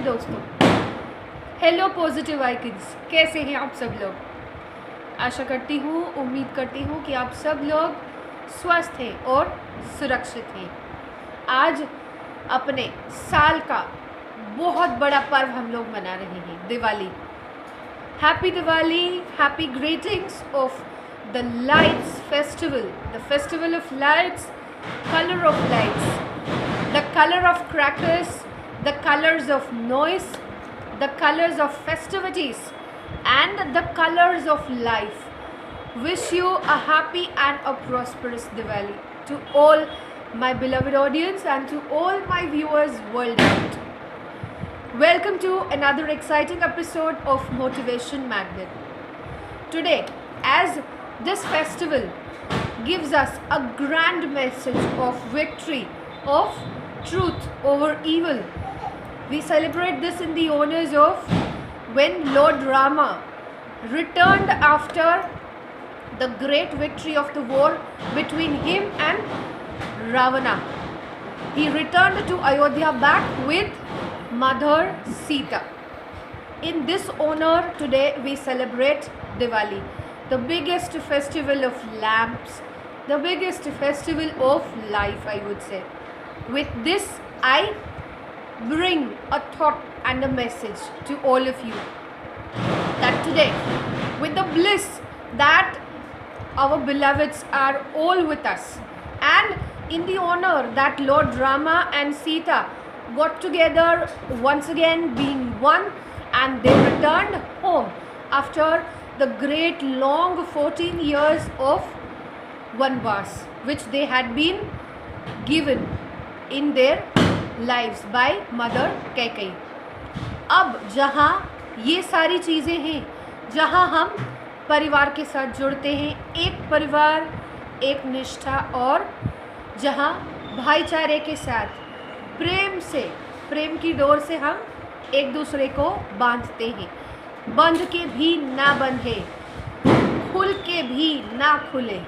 दोस्तों, hello positive icons, कैसे हैं आप सब लोग। आशा करती हूँ, उम्मीद करती हूँ कि आप सब लोग स्वस्थ हैं और सुरक्षित हैं। आज अपने साल का बहुत बड़ा पर्व हम लोग मना रहे हैं, Diwali. Happy Diwali, happy greetings of the lights festival, the festival of lights, colour of lights, the color of crackers, the colors of noise, the colors of festivities, and the colors of life. Wish you a happy and a prosperous Diwali to all my beloved audience and to all my viewers worldwide. Welcome to another exciting episode of Motivation Magnet. Today, as this festival gives us a grand message of victory, of truth over evil, we celebrate this in the honors of when Lord Rama returned after the great victory of the war between him and Ravana. He returned to Ayodhya back with Mother Sita. In this honor, today we celebrate Diwali, the biggest festival of lamps, the biggest festival of life, I would say. With this, I bring a thought and a message to all of you that today, with the bliss that our beloveds are all with us, and in the honor that Lord Rama and Sita got together once again, being one, and they returned home after the great long 14 years of Vanvas, which they had been given in their lives by Mother Kaikeyi. अब जहाँ ये सारी चीज़ें हैं, जहाँ हम परिवार के साथ जुड़ते हैं, एक परिवार, एक निष्ठा, और जहाँ भाईचारे के साथ प्रेम की डोर से हम एक दूसरे को बांधते हैं। बंध के भी ना बंधे, खुल के भी ना खुले,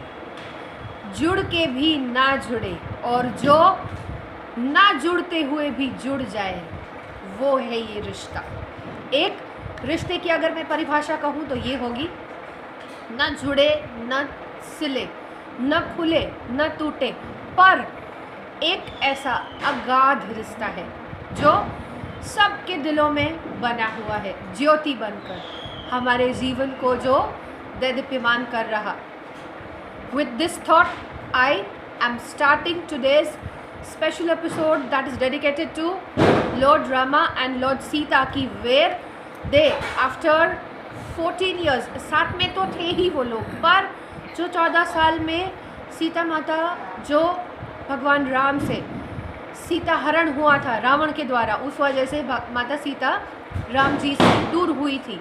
जुड़ के भी ना जुड़े, और जो ना जुड़ते हुए भी जुड़ जाए, वो है ये रिश्ता। एक रिश्ते की अगर मैं परिभाषा कहूँ तो ये होगी, न जुड़े, न सिले, न खुले, न टूटे, पर एक ऐसा अगाध रिश्ता है जो सबके दिलों में बना हुआ है, ज्योति बनकर हमारे जीवन को जो दैदीप्यमान कर रहा। With this thought, I am starting today's special episode that is dedicated to Lord Rama and Lord Sita की, where they after 14 years, साथ में तो थे ही वो लोग, पर जो 14 साल में सीता माता जो भगवान राम से सीता हरण हुआ था रावण के द्वारा, उस वजह से माता सीता राम जी से दूर हुई थी।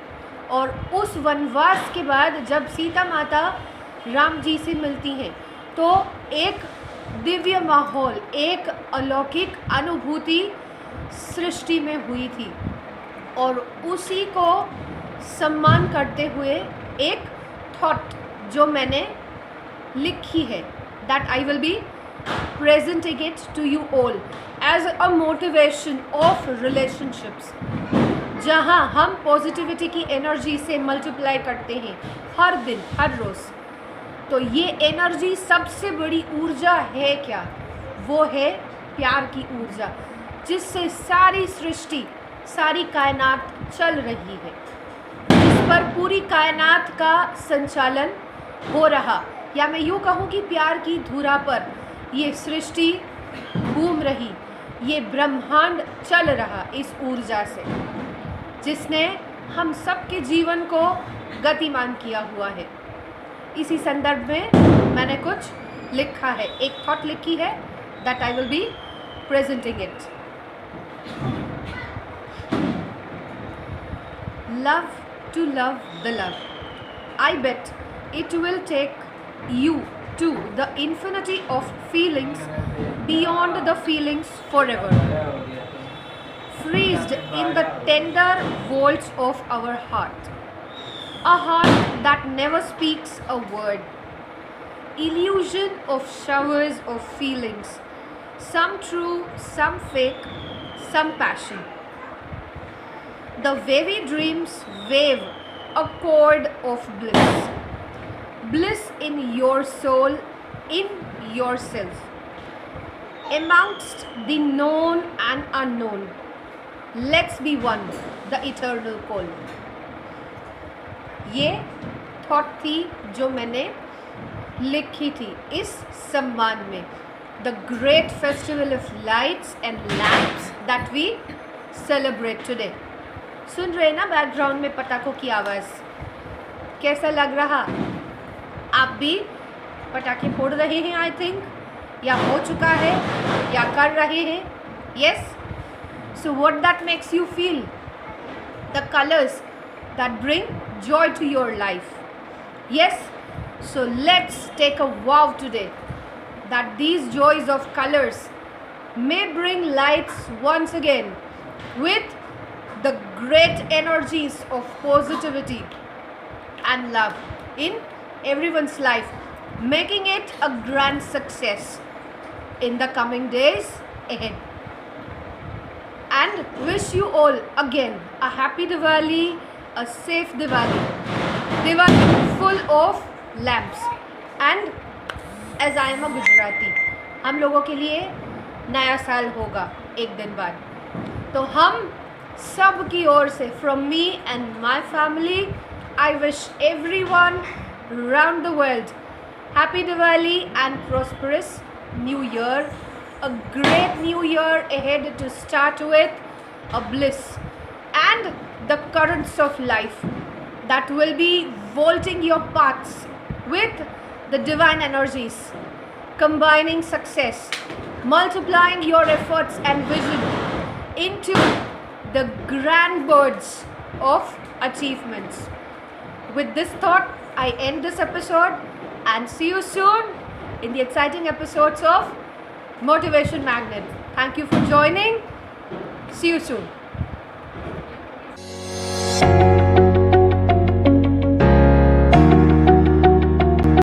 और उस वनवास के बाद जब सीता माता राम जी से मिलती हैं तो एक दिव्य माहौल, एक अलौकिक अनुभूति सृष्टि में हुई थी, और उसी को सम्मान करते हुए एक थॉट जो मैंने लिखी है, that I will be presenting it to you all as a motivation of relationships, जहाँ हम पॉजिटिविटी की एनर्जी से मल्टीप्लाई करते हैं हर दिन, हर रोज़। तो ये एनर्जी सबसे बड़ी ऊर्जा है क्या? वो है प्यार की ऊर्जा, जिससे सारी सृष्टि, सारी कायनात चल रही है, जिस पर पूरी कायनात का संचालन हो रहा, या मैं यूँ कहूँ कि प्यार की धुरा पर ये सृष्टि घूम रही, ये ब्रह्मांड चल रहा इस ऊर्जा से, जिसने हम सबके जीवन को गतिमान किया हुआ है। इसी संदर्भ में मैंने कुछ लिखा है, एक थॉट लिखी है, that I will be presenting it. Love to love the love, I bet it will take you to the infinity of feelings beyond the feelings forever, freezed in the tender vaults of our heart, a heart that never speaks a word, illusion of showers of feelings, some true, some fake, some passion, The wavy dreams wave a cord of bliss. Bliss in your soul, in yourself. Amongst the known and unknown, let's be one, the eternal call. ये thought थी जो मैंने लिखी थी इस सम्मान में. The great festival of lights and lamps that we celebrate today. सुन रहे ना बैकग्राउंड में पटाखों की आवाज़? कैसा लग रहा? आप भी पटाखे फोड़ रहे हैं आई थिंक, या हो चुका है या कर रहे हैं. Yes. So what that makes you feel? The colours that bring joy to your life. Yes, so let's take a vow today that these joys of colors may bring lights once again with the great energies of positivity and love in everyone's life, making it a grand success in the coming days ahead. And wish you all again a happy Diwali, a safe Diwali, Diwali full of lamps. And as I am a Gujarati, हम लोगों के लिए नया साल होगा एक दिन बाद. तो हम सब की ओर से from me and my family, I wish everyone around the world happy Diwali and prosperous New Year. A great New Year ahead to start with, a bliss and the currents of life that will be vaulting your paths with the divine energies, combining success, multiplying your efforts and vision into the grand birds of achievements. With this thought, I end this episode and see you soon in the exciting episodes of Motivation Magnet. Thank you for joining. See you soon.